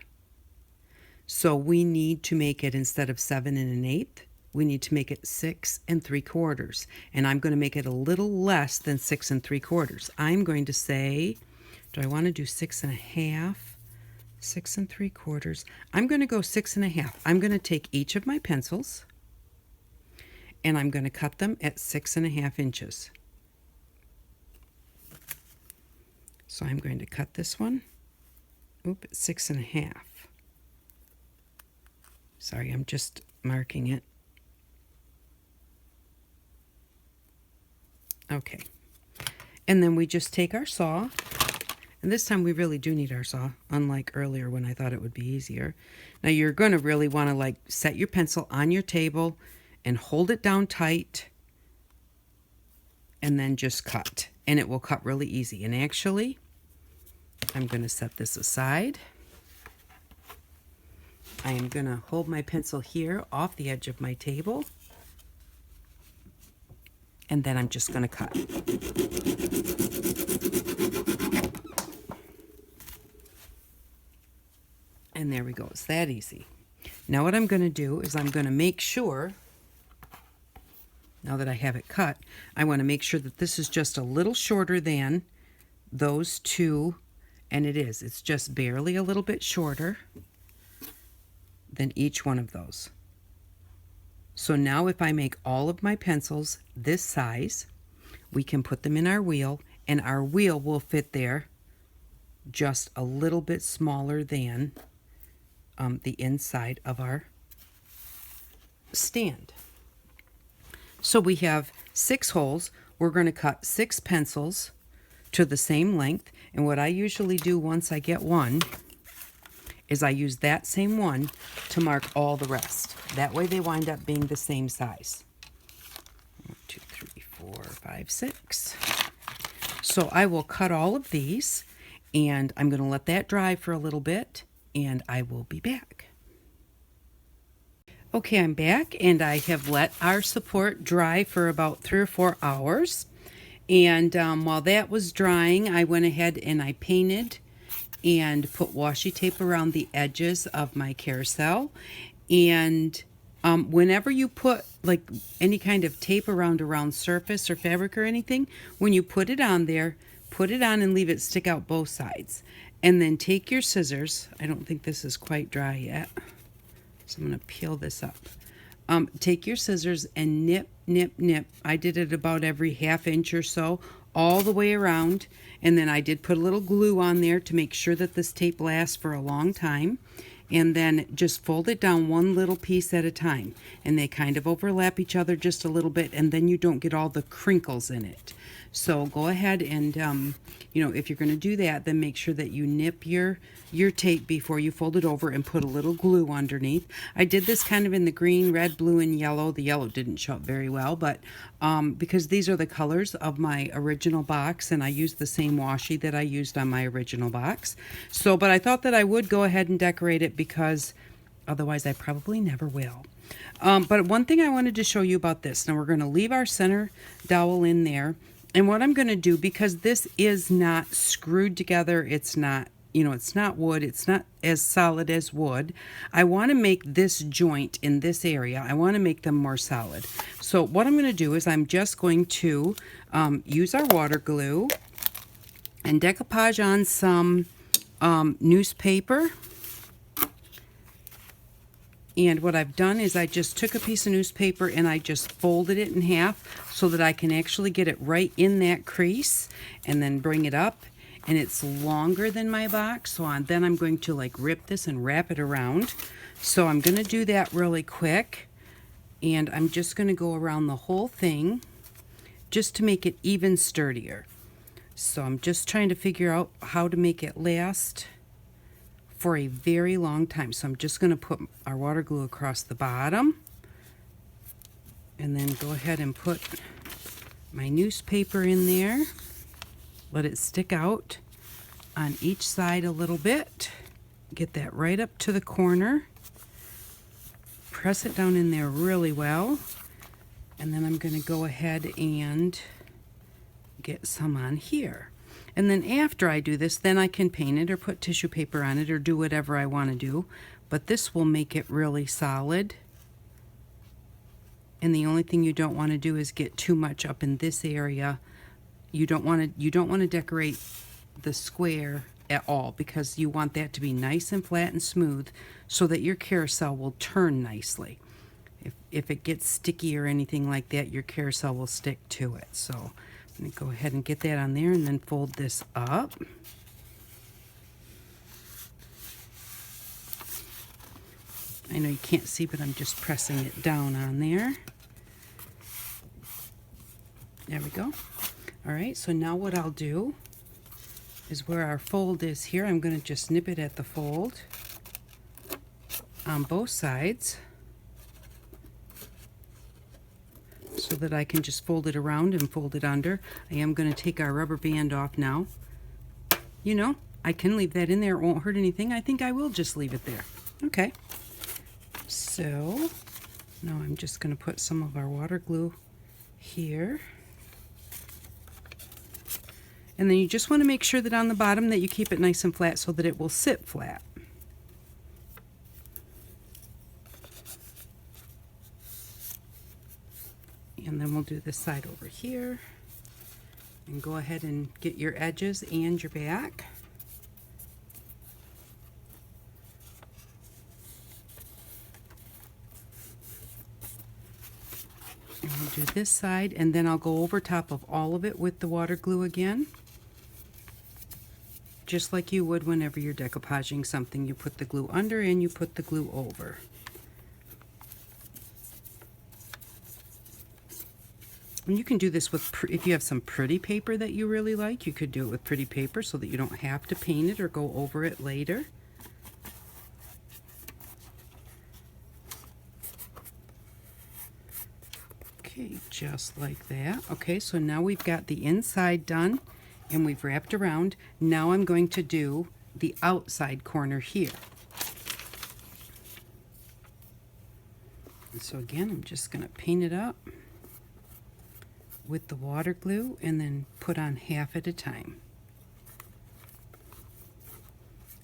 So we need to make it, instead of 7 1/8, we need to make it 6 3/4. And I'm going to make it a little less than 6 3/4. I'm going to say, do I want to do 6 1/2? 6 3/4. I'm going to go 6 1/2. I'm going to take each of my pencils and I'm going to cut them at 6 1/2 inches. So I'm going to cut this one, at 6 1/2. Sorry, I'm just marking it. Okay. And then we just take our saw, and this time we really do need our saw, unlike earlier when I thought it would be easier. Now you're going to really want to like set your pencil on your table and hold it down tight and then just cut, and it will cut really easy. And actually, I'm going to set this aside. I am going to hold my pencil here off the edge of my table, and then I'm just going to cut. And there we go. It's that easy. Now what I'm going to do is I'm going to make sure, now that I have it cut, I want to make sure that this is just a little shorter than those 2, and it is. It's just barely a little bit shorter than each one of those. So now if I make all of my pencils this size, we can put them in our wheel, and our wheel will fit there just a little bit smaller than the inside of our stand. So we have 6 holes. We're going to cut 6 pencils to the same length, and what I usually do once I get one is I use that same one to mark all the rest. That way they wind up being the same size. 1, 2, 3, 4, 5, 6. So I will cut all of these, and I'm going to let that dry for a little bit, and I will be back. Okay, I'm back, and I have let our support dry for about 3 or 4 hours. And while that was drying, I went ahead and I painted and put washi tape around the edges of my carousel. And whenever you put like any kind of tape around a round surface or fabric or anything, when you put it on there, put it on and leave it stick out both sides. And then take your scissors. I don't think this is quite dry yet, so I'm going to peel this up. Take your scissors and nip, nip, nip. I did it about every 1/2 inch or so, all the way around. And then I did put a little glue on there to make sure that this tape lasts for a long time. and then just fold it down one little piece at a time, and they kind of overlap each other just a little bit, and then you don't get all the crinkles in it. So go ahead and if you're going to do that, then make sure that you nip your tape before you fold it over and put a little glue underneath. I did this kind of in the green, red, blue, and yellow. The yellow didn't show up very well, but because these are the colors of my original box, and I used the same washi that I used on my original box. So, but I thought that I would go ahead and decorate it because otherwise I probably never will. But one thing I wanted to show you about this, now we're going to leave our center dowel in there. And what I'm going to do, because this is not screwed together, it's not, it's not wood, it's not as solid as wood, I want to make this joint in this area, I want to make them more solid. So what I'm going to do is I'm just going to use our water glue and decoupage on some newspaper. And what I've done is I just took a piece of newspaper and I just folded it in half so that I can actually get it right in that crease, and then bring it up. And it's longer than my box, so then I'm going to like rip this and wrap it around. So I'm going to do that really quick, and I'm just going to go around the whole thing just to make it even sturdier. So I'm just trying to figure out how to make it last for a very long time. So I'm just going to put our water glue across the bottom, and then go ahead and put my newspaper in there. Let it stick out on each side a little bit. Get that right up to the corner. Press it down in there really well. And then I'm going to go ahead and get some on here. And then after I do this, then I can paint it or put tissue paper on it or do whatever I want to do. But this will make it really solid. And the only thing you don't want to do is get too much up in this area. You don't want to decorate the square at all, because you want that to be nice and flat and smooth so that your carousel will turn nicely. If it gets sticky or anything like that, your carousel will stick to it. So I'm going to go ahead and get that on there, and then fold this up. I know you can't see, but I'm just pressing it down on there. There we go. All right, so now what I'll do is where our fold is here, I'm going to just nip it at the fold on both sides so that I can just fold it around and fold it under. I am going to take our rubber band off now. I can leave that in there, it won't hurt anything. I think I will just leave it there. Okay. So now I'm just going to put some of our water glue here. And then you just want to make sure that on the bottom that you keep it nice and flat so that it will sit flat. And then we'll do this side over here. And go ahead and get your edges and your back. And we'll do this side, and then I'll go over top of all of it with the water glue again. Just like you would whenever you're decoupaging something. You put the glue under and you put the glue over. And you can do this with, if you have some pretty paper that you really like, you could do it with pretty paper so that you don't have to paint it or go over it later. Okay, just like that. Okay, so now we've got the inside done and we've wrapped around. Now I'm going to do the outside corner here. And so again, I'm just going to paint it up with the water glue and then put on half at a time.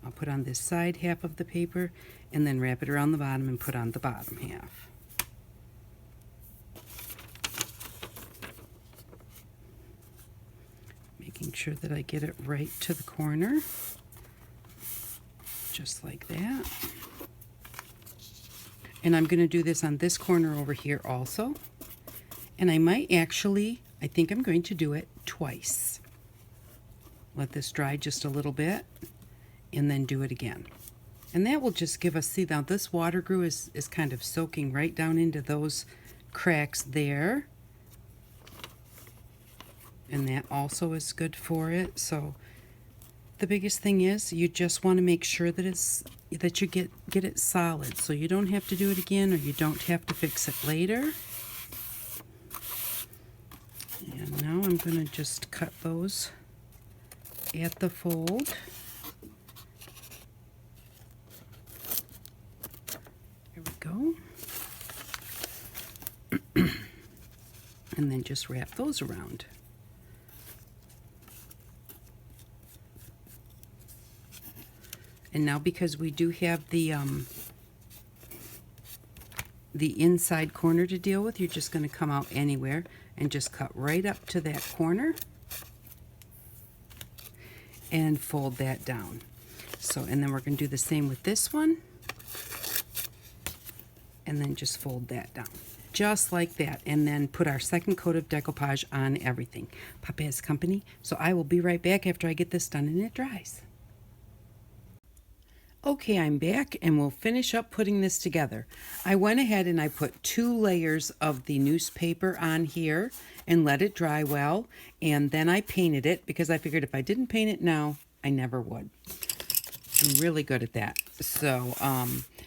I'll put on this side half of the paper and then wrap it around the bottom and put on the bottom half. Making sure that I get it right to the corner, just like that. And I'm going to do this on this corner over here also. And I might actually, I think I'm going to do it twice. Let this dry just a little bit and then do it again. And that will just give us, see now this water glue is kind of soaking right down into those cracks there. And that also is good for it. So the biggest thing is you just want to make sure that you get it solid, so you don't have to do it again or you don't have to fix it later. And now I'm going to just cut those at the fold. There we go. And then just wrap those around. And now because we do have the inside corner to deal with, you're just going to come out anywhere and just cut right up to that corner and fold that down. So, and then we're going to do the same with this one, and then just fold that down. Just like that, and then put our second coat of decoupage on everything. Papa has company, so I will be right back after I get this done and it dries. Okay, I'm back and we'll finish up putting this together. I went ahead and I put 2 layers of the newspaper on here and let it dry well, and then I painted it because I figured if I didn't paint it now, I never would. I'm really good at that. So,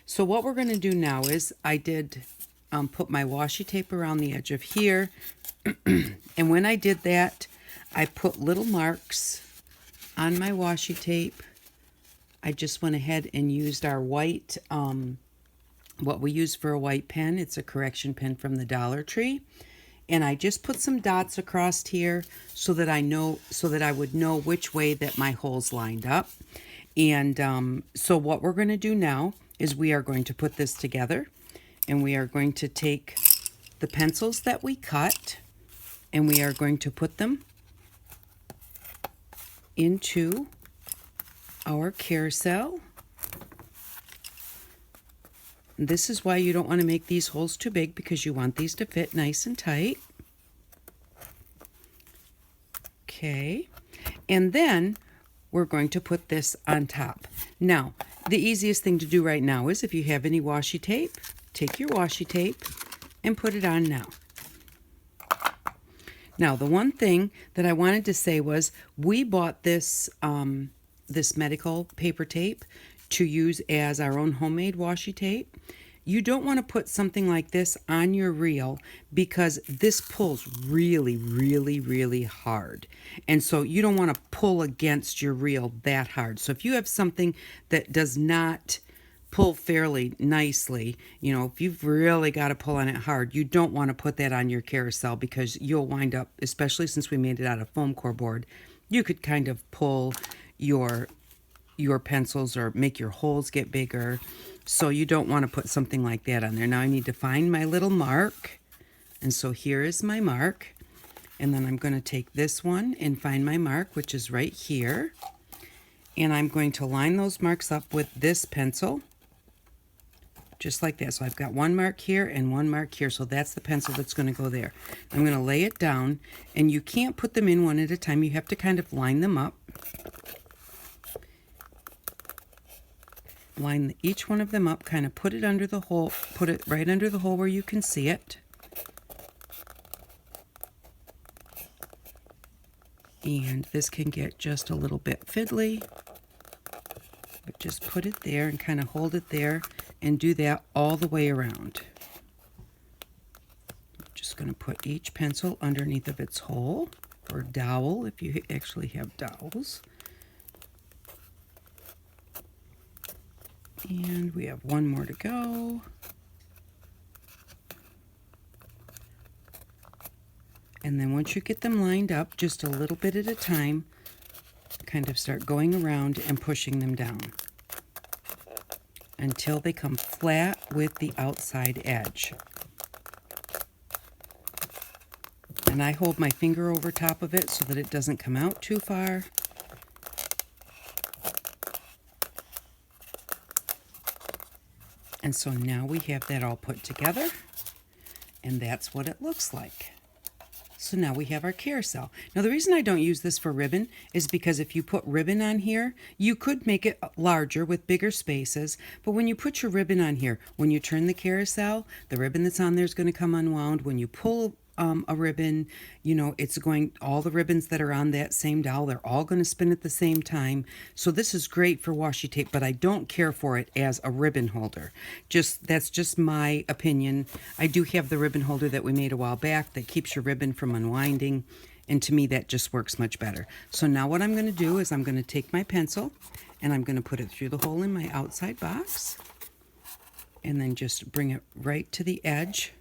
so what we're going to do now is I did put my washi tape around the edge of here, and when I did that, I put little marks on my washi tape. I just went ahead and used our white, what we use for a white pen. It's a correction pen from the Dollar Tree. And I just put some dots across here so that I would know which way that my holes lined up. And so what we're going to do now is we are going to put this together, and we are going to take the pencils that we cut and we are going to put them into our carousel. This is why you don't want to make these holes too big, because you want these to fit nice and tight. Okay, and then we're going to put this on top. Now, the easiest thing to do right now is if you have any washi tape, take your washi tape and put it on now. Now, the one thing that I wanted to say was we bought this this medical paper tape to use as our own homemade washi tape. You don't want to put something like this on your reel because this pulls really, really, really hard. And so you don't want to pull against your reel that hard. So if you have something that does not pull fairly nicely, you know, if you've really got to pull on it hard, you don't want to put that on your carousel, because you'll wind up, especially since we made it out of foam core board, you could kind of pull your pencils or make your holes get bigger. So you don't want to put something like that on there. Now I need to find my little mark, and so here is my mark, and then I'm going to take this one and find my mark, which is right here, and I'm going to line those marks up with this pencil just like that. So I've got one mark here and one mark here, so that's the pencil that's going to go there. I'm going to lay it down, and you can't put them in one at a time. You have to kind of line them up. Line each one of them up, kind of put it under the hole, put it right under the hole where you can see it. And this can get just a little bit fiddly, but just put it there and kind of hold it there and do that all the way around. I'm just going to put each pencil underneath of its hole, or dowel if you actually have dowels. And we have one more to go. And then once you get them lined up, just a little bit at a time, kind of start going around and pushing them down until they come flat with the outside edge. And I hold my finger over top of it so that it doesn't come out too far. And so now we have that all put together, and that's what it looks like. So now we have our carousel. Now the reason I don't use this for ribbon is because if you put ribbon on here, you could make it larger with bigger spaces, but when you put your ribbon on here, when you turn the carousel, the ribbon that's on there is going to come unwound. When you pull a ribbon, you know, all the ribbons that are on that same dowel, they're all going to spin at the same time. So this is great for washi tape, but I don't care for it as a ribbon holder. That's just my opinion. I do have the ribbon holder that we made a while back that keeps your ribbon from unwinding, and to me that just works much better. So now what I'm going to do is I'm going to take my pencil and I'm going to put it through the hole in my outside box and then just bring it right to the edge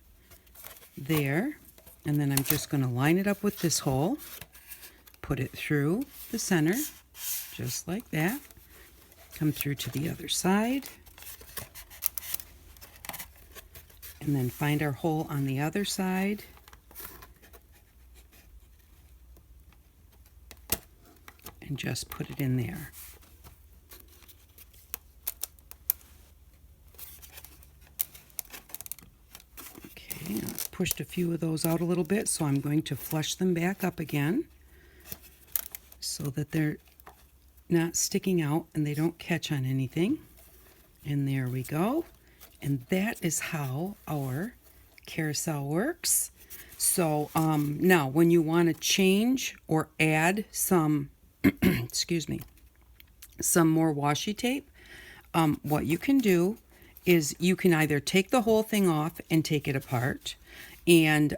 there. And then I'm just going to line it up with this hole, put it through the center, just like that. Come through to the other side. And then find our hole on the other side. And just put it in there. I've pushed a few of those out a little bit, so I'm going to flush them back up again so that they're not sticking out and they don't catch on anything. And there we go. And that is how our carousel works. So now when you want to change or add some, excuse me, some more washi tape, what you can do is you can either take the whole thing off and take it apart, and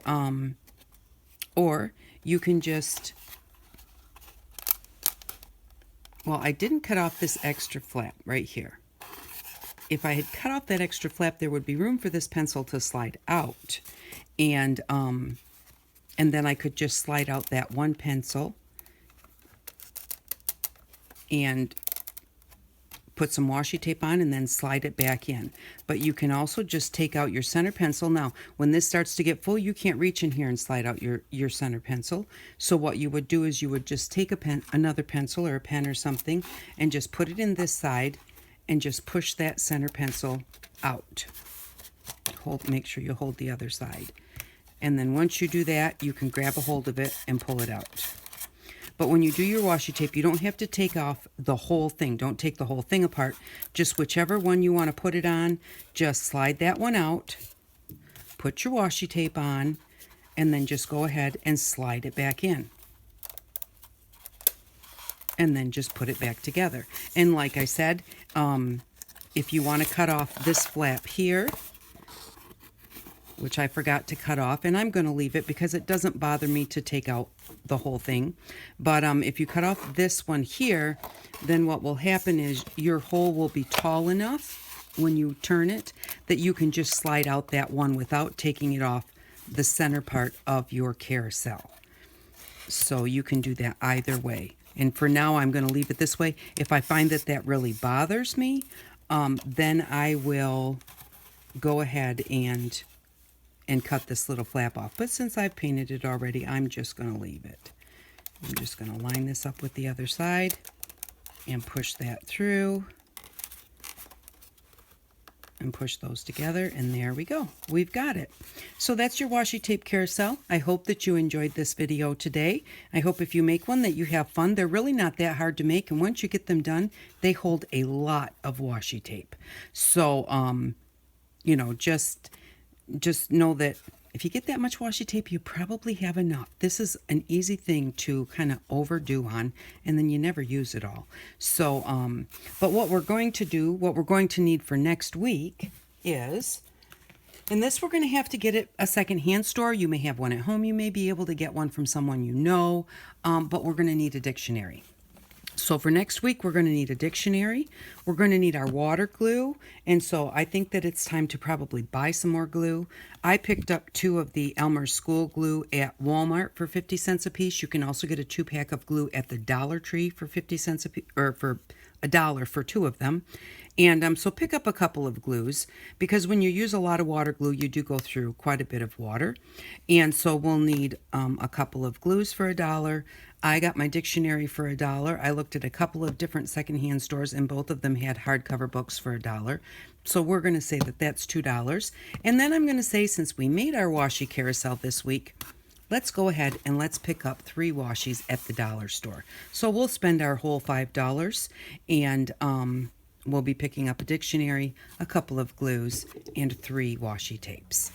or you can just, well, I didn't cut off this extra flap right here. If I had cut off that extra flap, there would be room for this pencil to slide out, and then I could just slide out that one pencil and put some washi tape on and then slide it back in. But you can also just take out your center pencil. Now, when this starts to get full, you can't reach in here and slide out your center pencil. So what you would do is you would just take another pencil or a pen or something and just put it in this side and just push that center pencil out. Make sure you hold the other side. And then once you do that, you can grab a hold of it and pull it out. But when you do your washi tape, you don't have to take off the whole thing. Don't take the whole thing apart. Just whichever one you want to put it on, just slide that one out, put your washi tape on, and then just go ahead and slide it back in. And then just put it back together. And like I said, if you want to cut off this flap here, which I forgot to cut off, and I'm going to leave it because it doesn't bother me to take out the whole thing. But if you cut off this one here, then what will happen is your hole will be tall enough when you turn it that you can just slide out that one without taking it off the center part of your carousel. So you can do that either way. And for now, I'm going to leave it this way. If I find that that really bothers me, then I will go ahead and cut this little flap off. But since I've painted it already, I'm just going to leave it. I'm just going to line this up with the other side and push that through and push those together, and there we go. We've got it. So that's your washi tape carousel. I hope that you enjoyed this video today. I hope if you make one that you have fun. They're really not that hard to make, and once you get them done, they hold a lot of washi tape. So you know, just know that if you get that much washi tape, you probably have enough. This is an easy thing to kind of overdo on, and then you never use it all. So, but what we're going to need for next week is, and this we're going to have to get at a secondhand store. You may have one at home. You may be able to get one from someone you know, but we're going to need a dictionary. So for next week, we're going to need a dictionary. We're going to need our water glue. And so I think that it's time to probably buy some more glue. I picked up 2 of the Elmer's School glue at Walmart for 50 cents a piece. You can also get a 2-pack of glue at the Dollar Tree for 50 cents a piece, or for $1 for 2 of them. And so pick up a couple of glues, because when you use a lot of water glue, you do go through quite a bit of water. And so we'll need a couple of glues for $1. I got my dictionary for $1. I looked at a couple of different secondhand stores, and both of them had hardcover books for $1. So we're going to say that that's $2. And then I'm going to say, since we made our washi carousel this week, let's go ahead and let's pick up 3 washies at the dollar store. So we'll spend our whole $5 and we'll be picking up a dictionary, a couple of glues, and 3 washi tapes.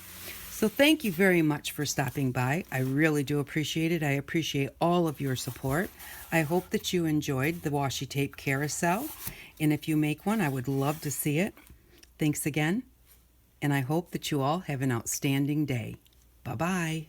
So thank you very much for stopping by. I really do appreciate it. I appreciate all of your support. I hope that you enjoyed the washi tape carousel. And if you make one, I would love to see it. Thanks again. And I hope that you all have an outstanding day. Bye-bye.